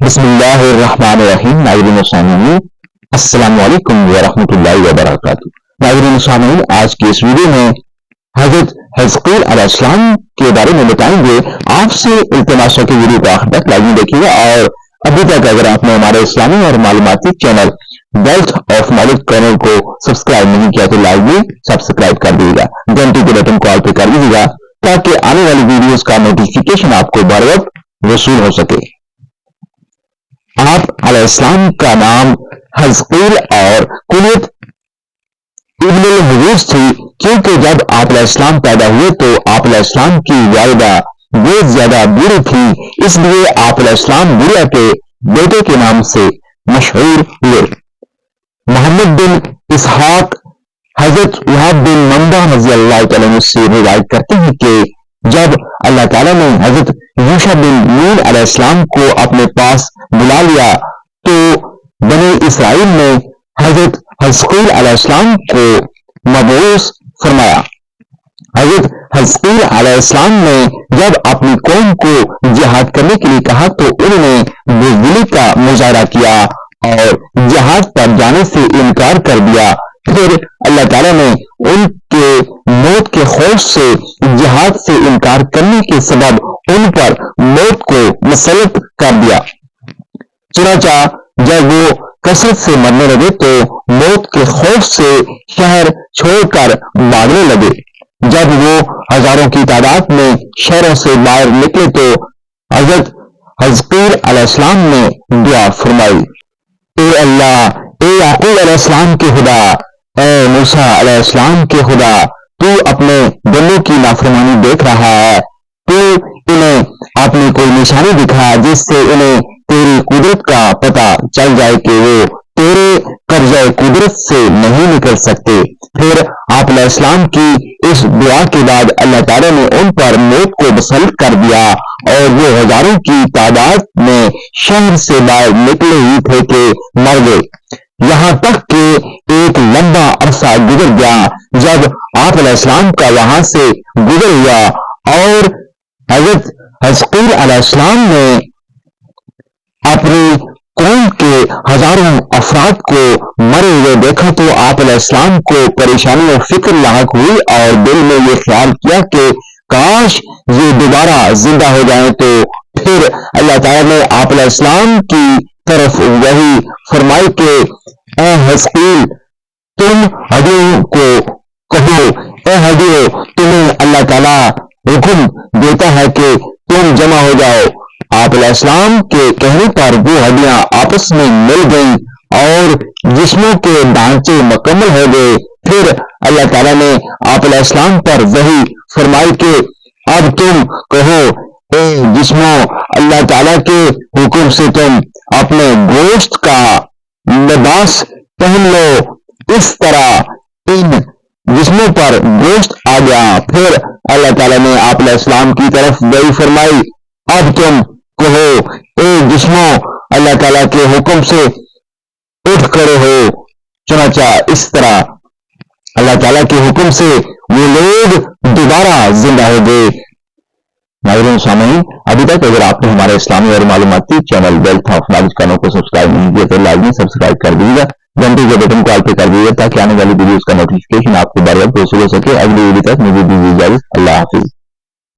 بسم اللہ الرحمن الرحیم. ناظرین و سامعین السلام علیکم ورحمۃ اللہ وبرکاتہ. ناظرین و سامعین، آج کی اس ویڈیو میں حضرت حزقیل علیہ السلام کے بارے میں بتائیں گے. آپ سے التماس ہے کہ ویڈیو کو آخر تک لازمی دیکھیے گا، اور ابھی تک اگر آپ نے ہمارے اسلامی اور معلوماتی channel wealth of knowledge channel کو سبسکرائب نہیں کیا تو لازمی سبسکرائب کر دیجیے گا، گھنٹی کے بٹن کو آل پہ کر دیجیے گا تاکہ آنے والی ویڈیوز کا نوٹیفیکیشن آپ کو بر وقت وصول ہو سکے. آپ علیہ السلام کا نام حزقیل اور کنیت ابن الحبوس تھی، کیونکہ جب آپ علیہ السلام پیدا ہوئے تو آپ علیہ السلام کی والدہ بہت زیادہ بوڑھی تھی، اس لیے آپ علیہ السلام بوڑھا کے بیٹے کے نام سے مشہور ہوئے. محمد بن اسحاق حضرت وہاب بن منبع رضی اللہ تعالیٰ عنہ سے روایت کرتے ہیں کہ جب اللہ تعالیٰ نے حضرت یوشع بن نون علیہ السلام کو اپنے پاس بلا لیا تو بنی اسرائیل نے حضرت حزقیل علیہ السلام کو مبعوث فرمایا. حضرت حزقیل علیہ السلام نے جب اپنی قوم کو جہاد کرنے کے لیے کہا تو انہوں نے بزدلی کا مظاہرہ کیا اور جہاد پر جانے سے انکار کر دیا. پھر اللہ تعالیٰ نے ان کے موت کے خوف سے جہاد سے انکار کرنے کے سبب ان پر موت کو مسلط کر دیا. چنانچہ جب وہ کثرت سے مرنے لگے تو موت کے خوف سے شہر چھوڑ کر بھاگنے لگے. جب وہ ہزاروں کی تعداد میں شہروں سے باہر نکلے تو حضرت حزقیل علیہ السلام نے دعا فرمائی: اے اللہ، اے یعقوب علیہ السلام کے خدا، اے موسیٰ علیہ السلام کے خدا، تو اپنے بندوں کی نافرمانی دیکھ رہا ہے. تو انہیں اپنی کوئی نشانی دکھا جس سے انہیں تیری قدرت کا پتہ چل جائے کہ وہ تیرے قبضہ قدرت سے نہیں نکل سکتے. پھر آپ علیہ السلام کی اس دعا کے بعد اللہ تعالیٰ نے ان پر موت کو مسلط کر دیا اور وہ ہزاروں کی تعداد میں شہر سے باہر نکلے ہی تھے کہ مر گئے. یہاں تک کہ ایک لمبا عرصہ گزر گیا جب آپ علیہ السلام کا وہاں سے گزر ہوا اور حضرت حزقیل علیہ السلام نے اپنی قوم کے ہزاروں افراد کو مرے ہوئے دیکھا تو آپ علیہ السلام کو پریشانی و فکر لاحق ہوئی اور دل میں یہ خیال کیا کہ کاش یہ دوبارہ زندہ ہو جائیں. تو پھر اللہ تعالیٰ نے آپ علیہ السلام کی طرف وحی فرمائی کہ اے حزقیل، تم ہڈیوں کو کہو، اے ہڈیوں، تمہیں اللہ تعالیٰ حکم دیتا ہے کہ تم جمع ہو جاؤ. آپ علیہ السلام کے کہنے پر وہ ہڈیاں آپس میں مل گئیں اور جسموں کے ڈھانچے مکمل ہو گئے. پھر اللہ تعالیٰ نے آپ علیہ السلام پر وحی فرمائی کہ اب تم کہو، اے جسموں، اللہ تعالیٰ کے حکم سے تم اپنے گوشت کا لباس پہن لو. اس طرح ان جسموں پر گوشت آ گیا. پھر اللہ تعالیٰ نے آپ علیہ السلام کی طرف وحی فرمائی: اب تم کہو، اے جسموں، اللہ تعالیٰ کے حکم سے اٹھ کھڑے ہو. چنانچہ اس طرح اللہ تعالیٰ کے حکم سے وہ لوگ دوبارہ زندہ ہو گئے. ناظرین سامعین، ابھی تک اگر آپ نے ہمارے اسلامی اور معلوماتی channel wealth of knowledge channel کو سبسکرائب نہیں کیا تو لازمی سبسکرائب کر دیجیے گا، گھنٹی کے بٹن کو آل پہ کر دیجیے گا تاکہ آنے والی ویڈیوز کا نوٹیفیکیشن آپ کو بر وقت حاصل ہو سکے. اگلی ویڈیو تک مجھے دیجیے اجازت. اللہ حافظ.